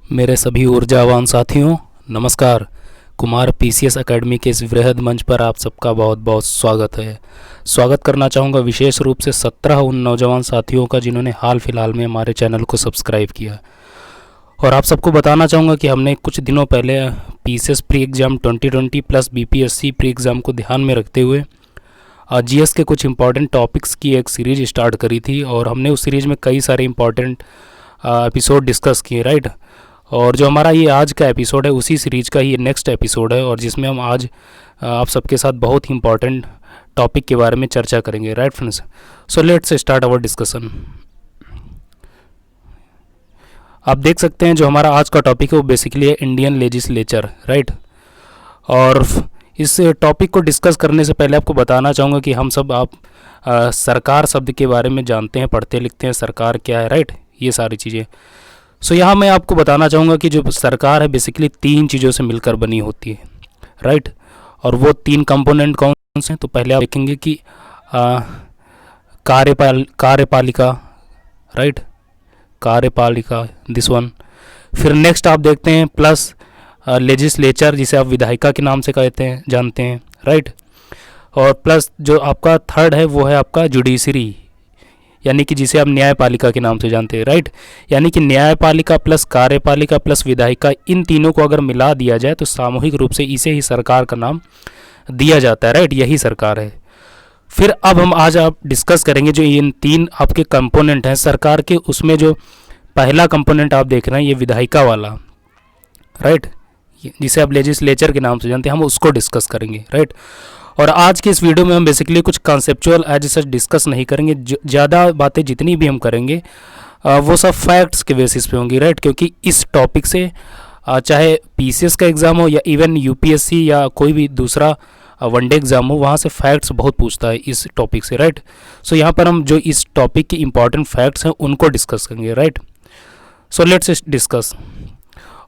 मेरे सभी ऊर्जावान साथियों, नमस्कार। कुमार पीसीएस एकेडमी के इस वृहद मंच पर आप सबका बहुत बहुत स्वागत है। स्वागत करना चाहूँगा विशेष रूप से 17 उन नौजवान साथियों का जिन्होंने हाल फिलहाल में हमारे चैनल को सब्सक्राइब किया। और आप सबको बताना चाहूँगा कि हमने कुछ दिनों पहले PCS pre exam 2020 plus BPSC pre exam को ध्यान में रखते हुए जीएस के कुछ इंपॉर्टेंट टॉपिक्स की एक सीरीज स्टार्ट करी थी और हमने उस सीरीज़ में कई सारे इंपॉर्टेंट एपिसोड डिस्कस किए, राइट। और जो हमारा ये आज का एपिसोड है उसी सीरीज़ का ही नेक्स्ट एपिसोड है और जिसमें हम आज आप सबके साथ बहुत ही इंपॉर्टेंट टॉपिक के बारे में चर्चा करेंगे, right friends. So let's start our discussion. आप देख सकते हैं जो हमारा आज का टॉपिक है वो बेसिकली है इंडियन लेजिस्लेचर, राइट। और इस टॉपिक को डिस्कस करने से पहले आपको बताना चाहूँगा कि हम सब सरकार शब्द के बारे में जानते हैं, पढ़ते लिखते हैं, सरकार क्या है, राइट, ये सारी चीज़ें। सो यहाँ मैं आपको बताना चाहूँगा कि जो सरकार है बेसिकली 3 चीज़ों से मिलकर बनी होती है, राइट। और वो 3 कंपोनेंट कौन से हैं? तो पहले आप देखेंगे कि कार्यपालिका, राइट, कार्यपालिका, दिस वन। फिर नेक्स्ट आप देखते हैं प्लस लेजिस्लेचर, जिसे आप विधायिका के नाम से कहते हैं, जानते हैं, राइट। और प्लस जो आपका थर्ड है वो है आपका जुडिशरी, यानी कि जिसे आप न्यायपालिका के नाम से जानते हैं, राइट। यानी कि न्यायपालिका प्लस कार्यपालिका प्लस विधायिका, इन तीनों को अगर मिला दिया जाए तो सामूहिक रूप से इसे ही सरकार का नाम दिया जाता है, राइट। यही सरकार है। फिर अब हम आज आप डिस्कस करेंगे जो इन 3 आपके कंपोनेंट हैं सरकार के, उसमें जो पहला कंपोनेंट आप देख रहे हैं ये विधायिका वाला, राइट, जिसे आप लेजिस्लेचर के नाम से जानते हैं, हम उसको डिस्कस करेंगे, राइट। और आज की इस वीडियो में हम बेसिकली कुछ कॉन्सेप्चुअल एज सच डिस्कस नहीं करेंगे। ज़्यादा बातें जितनी भी हम करेंगे वो सब फैक्ट्स के बेसिस पे होंगी, राइट। क्योंकि इस टॉपिक से चाहे पीसीएस का एग्ज़ाम हो या इवन यूपीएससी या कोई भी दूसरा वनडे एग्ज़ाम हो, वहाँ से फैक्ट्स बहुत पूछता है इस टॉपिक से, राइट। सो यहाँ पर हम जो इस टॉपिक के इंपॉर्टेंट फैक्ट्स हैं उनको डिस्कस करेंगे, राइट। So let's discuss.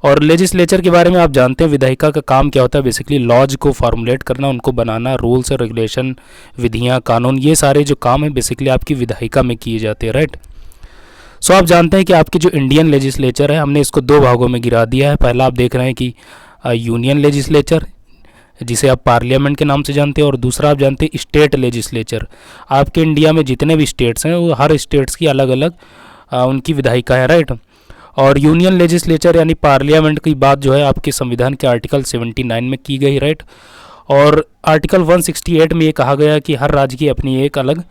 और लेजिस्लेचर के बारे में आप जानते हैं विधायिका का काम क्या होता है, बेसिकली लॉज को फॉर्मुलेट करना, उनको बनाना, रूल्स और रेगुलेशन, विधियाँ, कानून, ये सारे जो काम है बेसिकली आपकी विधायिका में किए जाते हैं, राइट। सो आप जानते हैं कि आपकी जो इंडियन लेजिस्लेचर है हमने इसको 2 भागों में गिरा दिया है। पहला आप देख रहे हैं कि यूनियन लेजिस्लेचर, जिसे आप पार्लियामेंट के नाम से जानते हैं, और दूसरा आप जानते हैं स्टेट लेजिस्लेचर। आपके इंडिया में जितने भी स्टेट्स हैं वो हर स्टेट्स की अलग अलग उनकी विधायिका है, राइट। और यूनियन लेजिस्लेचर यानी पार्लियामेंट की बात जो है आपके संविधान के आर्टिकल 79 में की गई, राइट। और आर्टिकल 168 में ये कहा गया कि हर राज्य की अपनी एक अलग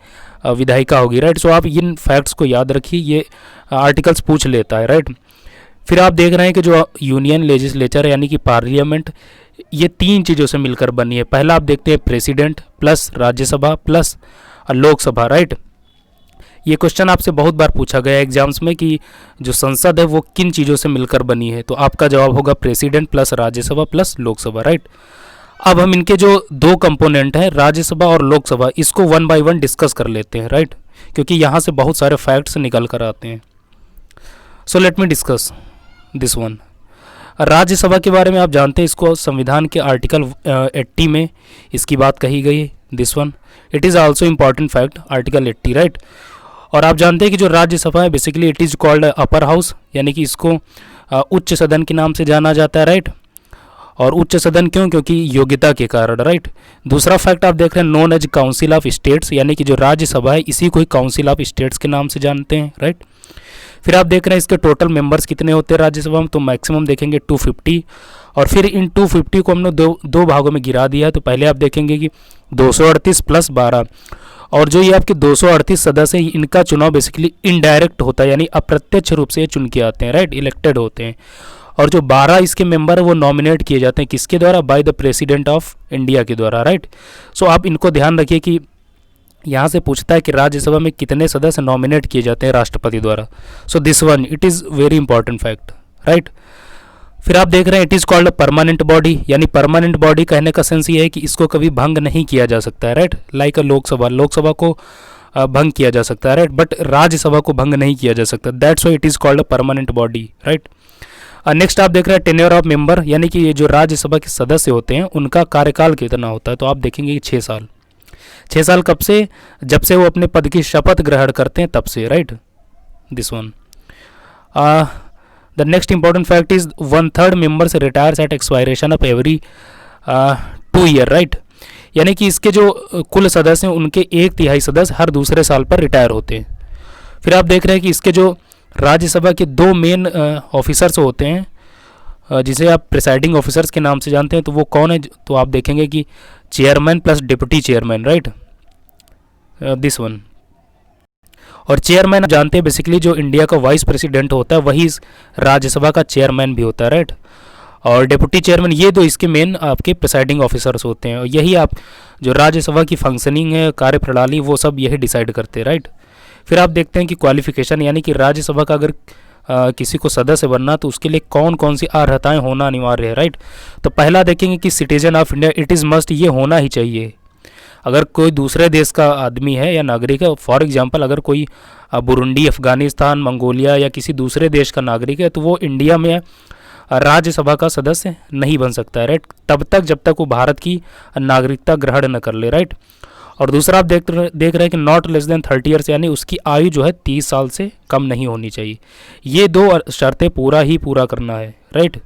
विधायिका होगी, राइट। सो आप इन फैक्ट्स को याद रखिए, ये आर्टिकल्स पूछ लेता है, राइट। फिर आप देख रहे हैं कि जो यूनियन लेजिस्लेचर यानी कि पार्लियामेंट, ये 3 चीज़ों से मिलकर बनी है। पहला आप देखते हैं president plus Rajya Sabha plus Lok Sabha, right. ये क्वेश्चन आपसे बहुत बार पूछा गया है एग्जाम्स में कि जो संसद है वो किन चीज़ों से मिलकर बनी है, तो आपका जवाब होगा president plus Rajya Sabha plus Lok Sabha, right. अब हम इनके जो 2 कंपोनेंट हैं राज्यसभा और लोकसभा, इसको 1 बाय 1 डिस्कस कर लेते हैं, राइट, क्योंकि यहाँ से बहुत सारे फैक्ट्स निकल कर आते हैं। So let me discuss this one. Rajya Sabha के बारे में आप जानते हैं, इसको संविधान के आर्टिकल 80 में इसकी बात कही गई, this one. It is also important fact, article 80, right. और आप जानते हैं कि जो राज्यसभा है basically it is called upper house, यानी कि इसको उच्च सदन के नाम से जाना जाता है, राइट। और उच्च सदन क्यों? क्योंकि योग्यता के कारण, राइट। दूसरा फैक्ट आप देख रहे हैं known as council of states, यानी कि जो राज्यसभा है इसी को ही काउंसिल ऑफ स्टेट्स के नाम से जानते हैं, राइट। फिर आप देख रहे हैं इसके टोटल मेंबर्स कितने होते हैं राज्यसभा में, तो मैक्सिमम देखेंगे 250। और फिर इन 250 को हमने दो भागों में गिरा दिया। तो पहले आप देखेंगे कि 238 प्लस 12, और जो ये आपके 238 सदस्य हैं इनका चुनाव बेसिकली इनडायरेक्ट होता है, यानी अप्रत्यक्ष रूप से ये चुन के आते हैं, राइट, इलेक्टेड होते हैं। और जो 12 इसके मेंबर है वो नॉमिनेट किए जाते हैं, किसके द्वारा? By the president of India के द्वारा, राइट। सो आप इनको ध्यान रखिए कि यहाँ से पूछता है कि राज्यसभा में कितने सदस्य नॉमिनेट किए जाते हैं राष्ट्रपति द्वारा। So this one it is very important fact, right. फिर आप देख रहे हैं it is called permanent body, यानी परमानेंट बॉडी कहने का सेंस ये है कि इसको कभी भंग नहीं किया जा सकता है, राइट। लाइक अ लोकसभा को भंग किया जा सकता है, राइट, बट राज्यसभा को भंग नहीं किया जा सकता। That's why it is called a permanent body, right. Next आप देख रहे हैं टेन्योर ऑफ मेंबर, यानी कि ये जो राज्यसभा के सदस्य होते हैं उनका कार्यकाल कितना होता है, तो आप देखेंगे कि 6 साल। 6 साल कब से? जब से वो अपने पद की शपथ ग्रहण करते हैं तब से, right, this one. The next important fact is 1/3 members retires at expiration of every 2 year, right. यानी कि इसके जो कुल सदस्य हैं उनके 1/3 सदस्य हर दूसरे साल पर रिटायर होते हैं। फिर आप देख रहे हैं कि इसके जो राज्यसभा के 2 मेन ऑफिसर्स होते हैं जिसे आप प्रिसाइडिंग ऑफिसर्स के नाम से जानते हैं, तो वो कौन है? तो आप देखेंगे कि chairman plus deputy chairman, right, this one. और चेयरमैन जानते हैं बेसिकली जो इंडिया का वाइस प्रेसिडेंट होता है वही इस राज्यसभा का चेयरमैन भी होता है, राइट। और डिप्टी चेयरमैन, ये दो इसके मेन आपके प्रिसाइडिंग ऑफिसर्स होते हैं, और यही आप जो राज्यसभा की फंक्शनिंग है, कार्यप्रणाली, वो सब यही डिसाइड करते हैं, राइट। फिर आप देखते हैं कि क्वालिफिकेशन, यानी कि राज्यसभा का अगर किसी को सदस्य बनना तो उसके लिए कौन कौन सी अर्हताएं होना अनिवार्य है, राइट। तो पहला देखेंगे कि citizen of India, it is must, ये होना ही चाहिए। अगर कोई दूसरे देश का आदमी है या नागरिक है, फॉर एग्जांपल अगर कोई बुरुंडी, अफ़गानिस्तान, मंगोलिया या किसी दूसरे देश का नागरिक है, तो वो इंडिया में राज्यसभा का सदस्य नहीं बन सकता है, राइट, तब तक जब तक वो भारत की नागरिकता ग्रहण न कर ले, राइट। और दूसरा आप देख रहे हैं कि नॉट लेस देन 30 ईयर्स, यानी उसकी आयु जो है 30 साल से कम नहीं होनी चाहिए। ये 2 शर्तें पूरा करना है, राइट।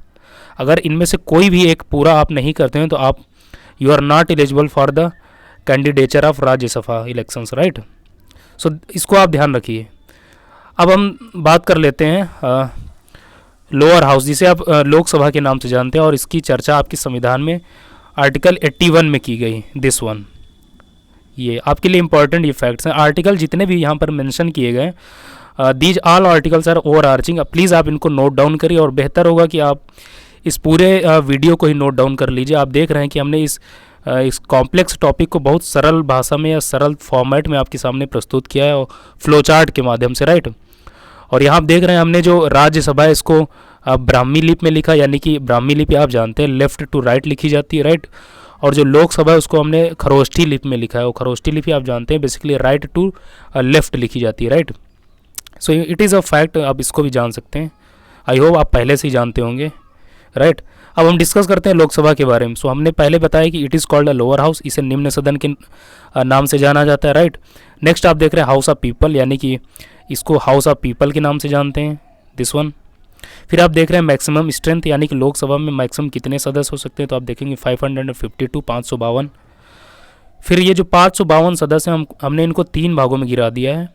अगर इनमें से कोई भी एक पूरा आप नहीं करते हैं तो आप you are not eligible for the candidature of Rajya Sabha elections, right. So इसको आप ध्यान रखिए। अब हम बात कर लेते हैं लोअर हाउस, जिसे आप लोकसभा के नाम से जानते हैं, और इसकी चर्चा आपके संविधान में आर्टिकल 81 में की गई, दिस वन। ये आपके लिए इंपॉर्टेंट ये फैक्ट्स हैं। आर्टिकल जितने भी यहाँ पर मेंशन किए गए, these all articles are overarching. Please आप इनको नोट डाउन करिए, और बेहतर होगा कि आप इस पूरे वीडियो को ही नोट डाउन कर लीजिए। आप देख रहे हैं कि हमने इस कॉम्प्लेक्स टॉपिक को बहुत सरल भाषा में या सरल फॉर्मेट में आपके सामने प्रस्तुत किया है, और फ्लो चार्ट के माध्यम से, राइट। और यहाँ आप देख रहे हैं हमने जो राज्यसभा है इसको ब्राह्मी लिपि में लिखा, यानी कि ब्राह्मी लिपि आप जानते हैं लेफ़्ट टू राइट लिखी जाती है, राइट। और जो लोकसभा है उसको हमने खरोष्ठी लिपि में लिखा है, वो खरोष्ठी लिपि आप जानते हैं बेसिकली राइट टू लेफ़्ट लिखी जाती है, right. So it is a fact, आप इसको भी जान सकते हैं। आई होप आप पहले से ही जानते होंगे, राइट। अब हम डिस्कस करते हैं लोकसभा के बारे में। सो हमने पहले बताया कि it is called a lower house, इसे निम्न सदन के नाम से जाना जाता है, राइट। नेक्स्ट आप देख रहे हैं हाउस ऑफ पीपल, यानी कि इसको हाउस ऑफ पीपल के नाम से जानते हैं, दिस वन। फिर आप देख रहे हैं मैक्सिमम स्ट्रेंथ, यानी कि लोकसभा में मैक्सिमम कितने सदस्य हो सकते हैं, तो आप देखेंगे 552, 552। फिर ये जो 552 सदस्य हैं, हमने इनको 3 भागों में गिरा दिया है।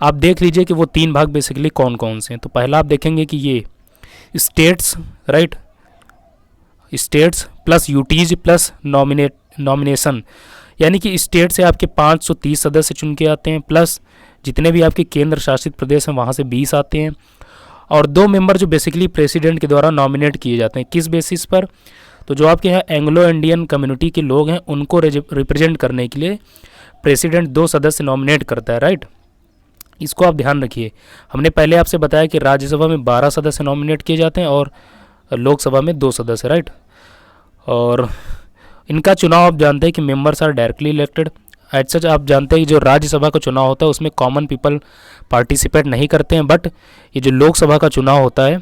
आप देख लीजिए कि वो 3 भाग बेसिकली कौन कौन से हैं। तो पहला आप देखेंगे कि ये states, right, states plus UTs plus nomination, यानी कि स्टेट से आपके 530 सदस्य चुन के आते हैं, प्लस जितने भी आपके केंद्र शासित प्रदेश हैं वहाँ से 20 आते हैं, और 2 मेंबर जो बेसिकली प्रेसिडेंट के द्वारा नॉमिनेट किए जाते हैं। किस बेसिस पर? तो जो आपके यहाँ एंग्लो इंडियन कम्युनिटी के लोग हैं उनको रिप्रेजेंट करने के लिए प्रेसिडेंट 2 सदस्य नॉमिनेट करता है, राइट। इसको आप ध्यान रखिए। हमने पहले आपसे बताया कि राज्यसभा में 12 सदस्य नॉमिनेट किए जाते हैं और लोकसभा में 2 सदस्य, राइट। और इनका चुनाव आप जानते हैं कि members are directly elected. As such आप जानते हैं कि जो राज्यसभा का चुनाव होता है उसमें कॉमन पीपल पार्टिसिपेट नहीं करते हैं, बट ये जो लोकसभा का चुनाव होता है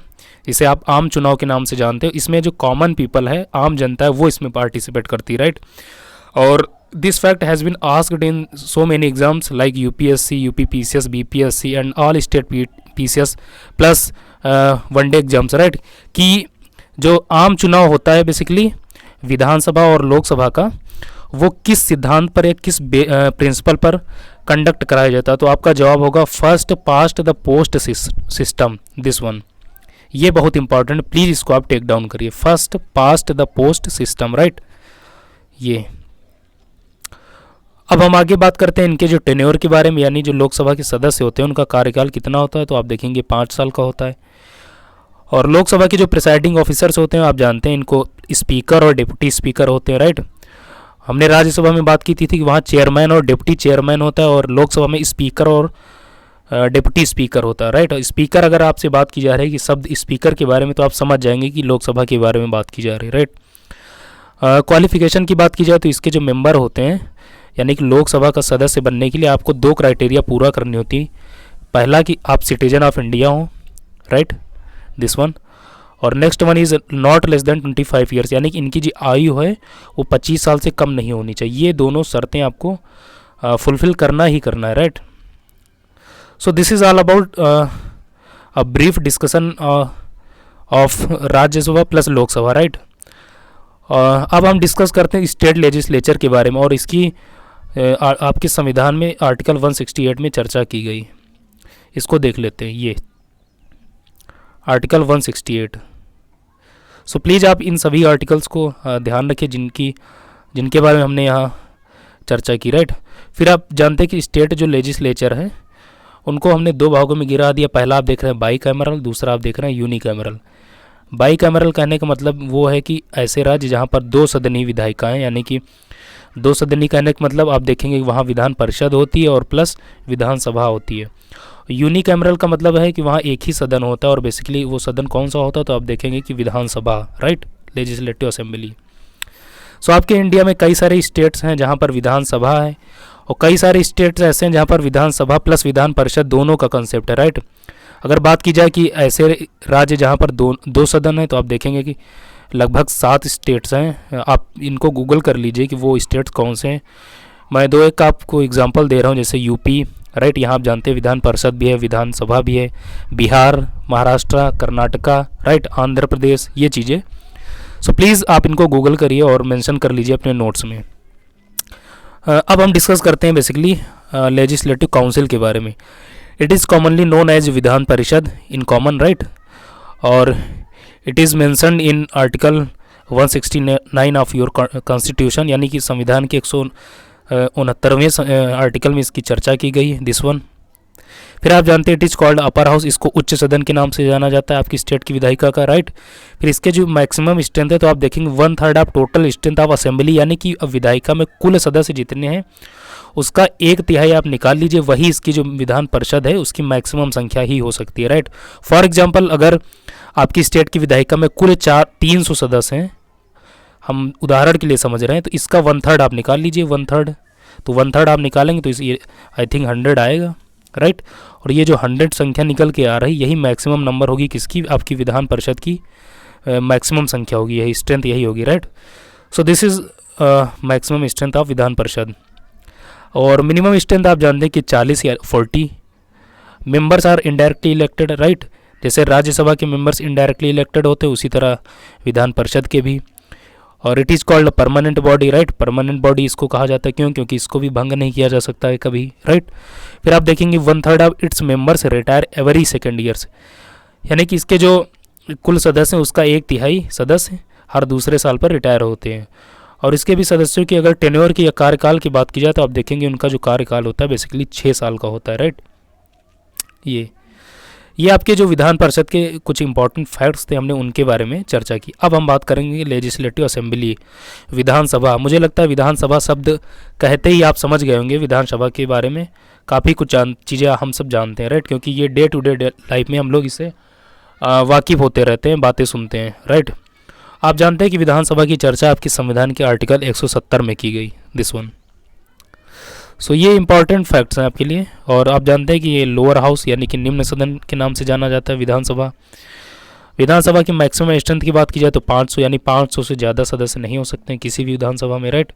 इसे आप आम चुनाव के नाम से जानते हो, इसमें जो कॉमन पीपल है, आम जनता है, वो इसमें पार्टिसिपेट करती है, राइट। और this fact has been asked in so many exams like UPSC, UPPCS, BPSC and all state PCS plus one day exams, right, कि जो आम चुनाव होता है बेसिकली विधानसभा और लोकसभा का, वो किस सिद्धांत पर या किस प्रिंसिपल पर कंडक्ट कराया जाता है। तो आपका जवाब होगा first past the post system, this one. ये बहुत इंपॉर्टेंट, प्लीज़ इसको आप टेक डाउन करिए, first past the post system, right. ये अब हम आगे बात करते हैं इनके जो टेन्योर के बारे में, यानी जो लोकसभा के सदस्य होते हैं उनका कार्यकाल कितना होता है। तो आप देखेंगे 5 साल का होता है। और लोकसभा के जो प्रिसाइडिंग ऑफिसर्स होते हैं आप जानते हैं इनको स्पीकर और डिप्टी स्पीकर होते हैं, राइट। हमने राज्यसभा में बात की थी कि वहाँ चेयरमैन और डिप्टी चेयरमैन होता है, और लोकसभा में स्पीकर और डिप्टी स्पीकर होता है, राइट। स्पीकर अगर आपसे बात की जा रही है कि शब्द स्पीकर के बारे में, तो आप समझ जाएंगे कि लोकसभा के बारे में बात की जा रही है, राइट। क्वालिफिकेशन की बात की जाए तो इसके जो मेंबर होते हैं, यानी कि लोकसभा का सदस्य बनने के लिए आपको 2 क्राइटेरिया पूरा करनी होती है। पहला कि आप सिटीजन ऑफ इंडिया हो, राइट, दिस वन। और next one is not less than 25 years, यानी कि इनकी जो आयु है वो 25 साल से कम नहीं होनी चाहिए। ये दोनों शर्तें आपको फुलफिल करना ही करना है, right. So this is all about a brief discussion of Rajya Sabha plus Lok Sabha, right. अब हम डिस्कस करते हैं स्टेट लेजिस्लेचर के बारे में, और इसकी आपके संविधान में आर्टिकल 168 में चर्चा की गई। इसको देख लेते हैं, ये आर्टिकल 168। सो प्लीज़ आप इन सभी आर्टिकल्स को ध्यान रखें जिनके बारे में हमने यहाँ चर्चा की, राइट। फिर आप जानते हैं कि स्टेट जो लेजिस्लेचर है उनको हमने दो भागों में गिरा दिया। पहला आप देख रहे हैं बाई कैमरल, दूसरा आप देख रहे हैं यूनिकैमरल। बाई कैमरल कहने का मतलब वो है कि ऐसे राज्य जहाँ पर दो सदनी विधायिकाएँ, यानी कि दो सदनी कहने का मतलब आप देखेंगे कि वहाँ विधान परिषद होती है और प्लस विधानसभा होती है। यूनिकैमरल का मतलब है कि वहाँ एक ही सदन होता है, और बेसिकली वो सदन कौन सा होता है तो आप देखेंगे कि विधानसभा, राइट, लेजिस्लेटिव असेंबली। सो आपके इंडिया में कई सारे स्टेट्स हैं जहाँ पर विधानसभा है, और कई सारे स्टेट्स ऐसे हैं जहाँ पर विधानसभा प्लस विधान परिषद दोनों का कंसेप्ट है, राइट। अगर बात की जाए कि ऐसे राज्य जहाँ पर दो सदन है, तो आप देखेंगे कि लगभग 7 स्टेट्स हैं। आप इनको गूगल कर लीजिए कि वो स्टेट्स कौन से हैं। मैं दो एक आपको एग्जांपल दे रहा हूँ, जैसे यूपी, राइट, यहाँ आप जानते हैं विधान परिषद भी है, विधानसभा भी है। बिहार, महाराष्ट्र, कर्नाटका, राइट, आंध्र प्रदेश, ये चीज़ें। सो प्लीज़ आप इनको गूगल करिए और मेंशन कर लीजिए अपने नोट्स में। अब हम डिस्कस करते हैं बेसिकली लेजिस्लेटिव काउंसिल के बारे में। It is commonly known as Vidhan Parishad in common, right, और it is mentioned in article 169 of your constitution, यानी कि संविधान के 169वें आर्टिकल में इसकी चर्चा की गई, दिस वन। फिर आप जानते हैं it is called upper house, इसको उच्च सदन के नाम से जाना जाता है आपकी स्टेट की विधायिका का, राइट। फिर इसके जो मैक्सिमम स्ट्रेंथ है तो आप देखेंगे 1/3 of total strength of assembly, यानी कि विधायिका में कुल सदस्य जितने हैं उसका 1/3 आप निकाल लीजिए, वही इसकी जो विधान परिषद है उसकी मैक्सिमम संख्या ही हो सकती है, राइट। फॉर एग्जाम्पल, अगर आपकी स्टेट की विधायिका में कुल 300 सदस्य हैं, हम उदाहरण के लिए समझ रहे हैं, तो इसका 1/3 आप निकाल लीजिए, 1/3, तो 1/3 आप निकालेंगे तो ये आई थिंक 100 आएगा, राइट। और ये जो 100 संख्या निकल के आ रही, यही मैक्सिमम नंबर होगी किसकी, आपकी विधान परिषद की मैक्सिमम संख्या होगी, यही स्ट्रेंथ यही होगी, right. So this is maximum strength of Vidhan Parishad. और मिनिमम स्ट्रेंथ आप जानते हैं कि 40 या 40 members are indirectly elected, right. जैसे राज्यसभा के मेंबर्स इनडायरेक्टली इलेक्टेड होते हैं, उसी तरह विधान परिषद के भी। और it is called permanent body, right, permanent body इसको कहा जाता है, क्यों, क्योंकि इसको भी भंग नहीं किया जा सकता है कभी, राइट। फिर आप देखेंगे 1/3 of its members retire every second years, यानी कि इसके जो कुल सदस्य हैं उसका 1/3 सदस्य हर दूसरे साल पर रिटायर होते हैं। और इसके भी सदस्यों की अगर टेन्योर की या कार्यकाल की बात की जाए तो आप देखेंगे उनका जो कार्यकाल होता है बेसिकली 6 साल का होता है, राइट। ये आपके जो विधान परिषद के कुछ इंपॉर्टेंट फैक्ट्स थे, हमने उनके बारे में चर्चा की। अब हम बात करेंगे लेजिस्लेटिव असेंबली, विधानसभा। मुझे लगता है विधानसभा शब्द कहते ही आप समझ गए होंगे विधानसभा के बारे में, काफ़ी कुछ चीज़ें हम सब जानते हैं, राइट, क्योंकि ये डे टू डे लाइफ में हम लोग इससे वाकिफ़ होते रहते हैं, बातें सुनते हैं, राइट। आप जानते हैं कि विधानसभा की चर्चा आपके संविधान के आर्टिकल 170 में की गई, दिस वन। सो ये इंपॉर्टेंट फैक्ट्स हैं आपके लिए। और आप जानते हैं कि ये लोअर हाउस यानी कि निम्न सदन के नाम से जाना जाता है विधानसभा। विधानसभा की मैक्सिमम स्ट्रेंथ की बात की जाए तो 500, यानी 500 से ज़्यादा सदस्य नहीं हो सकते हैं किसी भी विधानसभा में, राइट।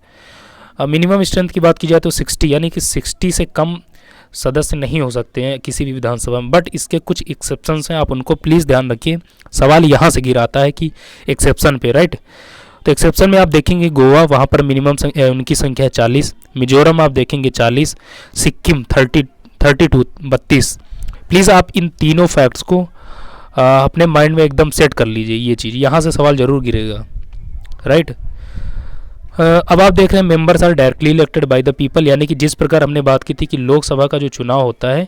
मिनिमम स्ट्रेंथ की बात की जाए तो 60, यानी कि 60 से कम सदस्य नहीं हो सकते हैं किसी भी विधानसभा में। बट इसके कुछ एक्सेप्शंस हैं, आप उनको प्लीज़ ध्यान रखिए। सवाल यहाँ से गिराता है कि एक्सेप्शन पे, राइट। तो एक्सेप्शन में आप देखेंगे गोवा, वहाँ पर मिनिमम उनकी संख्या है 40। मिजोरम आप देखेंगे 40। सिक्किम 32। प्लीज़ आप इन तीनों फैक्ट्स को अपने माइंड में एकदम सेट कर लीजिए। ये चीज़ यहाँ से सवाल ज़रूर गिरेगा, राइट। अब आप देख रहे हैं members are directly elected by the people, यानी कि जिस प्रकार हमने बात की थी कि लोकसभा का जो चुनाव होता है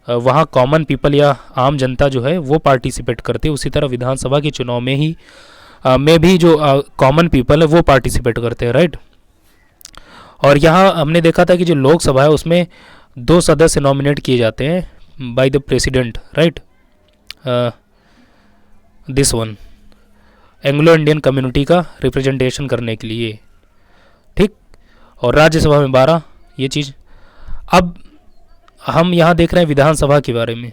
वहाँ कॉमन पीपल या आम जनता जो है वो पार्टिसिपेट करते हैं, उसी तरह विधानसभा के चुनाव में ही में भी जो कॉमन पीपल है वो पार्टिसिपेट करते हैं, राइट। और यहाँ हमने देखा था कि जो लोकसभा है उसमें 2 सदस्य नॉमिनेट किए जाते हैं by the president, right, this one, Anglo Indian community का रिप्रेजेंटेशन करने के लिए, ठीक। और राज्यसभा में 12, ये चीज़। अब हम यहाँ देख रहे हैं विधानसभा के बारे में,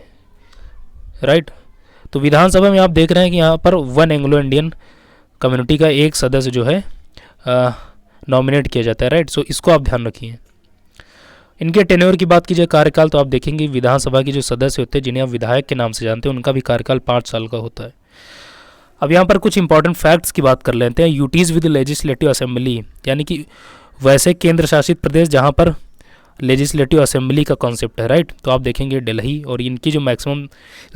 राइट। तो विधानसभा में आप देख रहे हैं कि यहाँ पर 1 एंग्लो इंडियन कम्युनिटी का एक सदस्य जो है नॉमिनेट किया जाता है, राइट। सो इसको आप ध्यान रखिए। इनके टेन्योर की बात की जाए, कार्यकाल, तो आप देखेंगे विधानसभा के जो सदस्य होते हैं जिन्हें आप विधायक के नाम से जानते हैं उनका भी कार्यकाल 5 साल का होता है। अब यहाँ पर कुछ इंपॉर्टेंट फैक्ट्स की बात कर लेते हैं। यूटीज़ विद लेजिस्लेटिव असेंबली, यानी कि वैसे केंद्र शासित प्रदेश जहाँ पर लेजिस्लेटिव असेंबली का कॉन्सेप्ट है, राइट। तो आप देखेंगे दिल्ली, और इनकी जो मैक्सिमम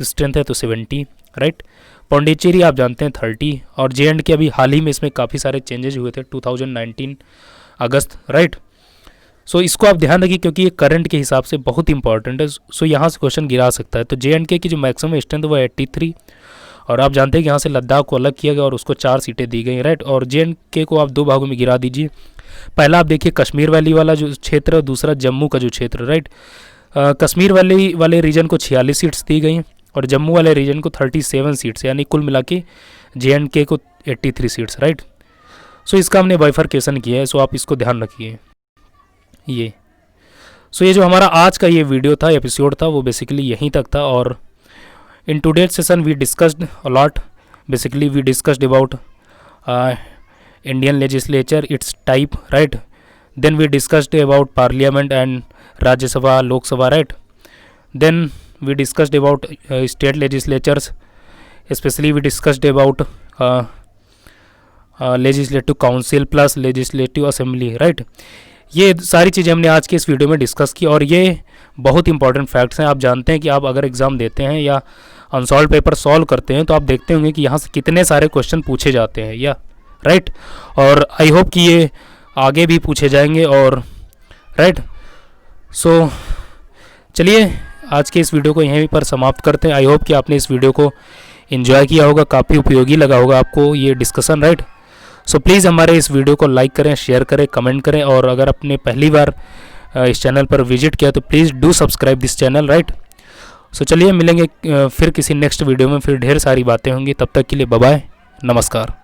स्ट्रेंथ है तो 70, राइट। पौंडीचेरी आप जानते हैं 30, और JNK अभी हाल ही में इसमें काफ़ी सारे चेंजेस हुए थे 2019 अगस्त, राइट। सो इसको आप ध्यान रखिए क्योंकि ये करंट के हिसाब से बहुत इंपॉर्टेंट है। सो यहाँ से क्वेश्चन गिरा सकता है। तो JNK की जो मैक्सिमम स्ट्रेंथ वो 83, और आप जानते हैं कि यहाँ से लद्दाख को अलग किया गया और उसको 4 सीटें दी गई, राइट। और JNK को आप 2 भागों में गिरा दीजिए। पहला आप देखिए कश्मीर वैली वाला जो क्षेत्र, और दूसरा जम्मू का जो क्षेत्र, राइट। कश्मीर वैली वाले रीजन को 46 सीट्स दी गई और जम्मू वाले रीजन को 37 सीट्स, यानी कुल मिला के JNK को 83 सीट्स, राइट। सो इसका हमने बाइफर्केशन किया है, सो आप इसको ध्यान रखिए ये। सो ये जो हमारा आज का ये वीडियो था, एपिसोड था, वो बेसिकली यहीं तक था। और in today's session we discussed a lot. Basically we discussed about Indian legislature, its type, right. Then we discussed about parliament and Rajya Sabha, Lok Sabha, right. Then we discussed about state legislatures, especially we discussed about legislative council plus legislative assembly, right. ये सारी चीज़ें हमने आज के इस video में discuss की, और ये बहुत इंपॉर्टेंट फैक्ट्स हैं। आप जानते हैं कि आप अगर एग्ज़ाम देते हैं या अनसॉल्व पेपर सॉल्व करते हैं तो आप देखते होंगे कि यहाँ से कितने सारे क्वेश्चन पूछे जाते हैं, या राइट। और आई होप कि ये आगे भी पूछे जाएंगे, और राइट। सो चलिए आज के इस वीडियो को यहीं पर समाप्त करते हैं। आई होप कि आपने इस वीडियो को एंजॉय किया होगा, काफ़ी उपयोगी लगा होगा आपको ये डिस्कशन, राइट। सो प्लीज़ हमारे इस वीडियो को लाइक करें, शेयर करें, कमेंट करें, और अगर आपने पहली बार इस चैनल पर विजिट किया तो please do subscribe this channel, right. So चलिए मिलेंगे फिर किसी नेक्स्ट वीडियो में, फिर ढेर सारी बातें होंगी। तब तक के लिए बाय बाय, नमस्कार।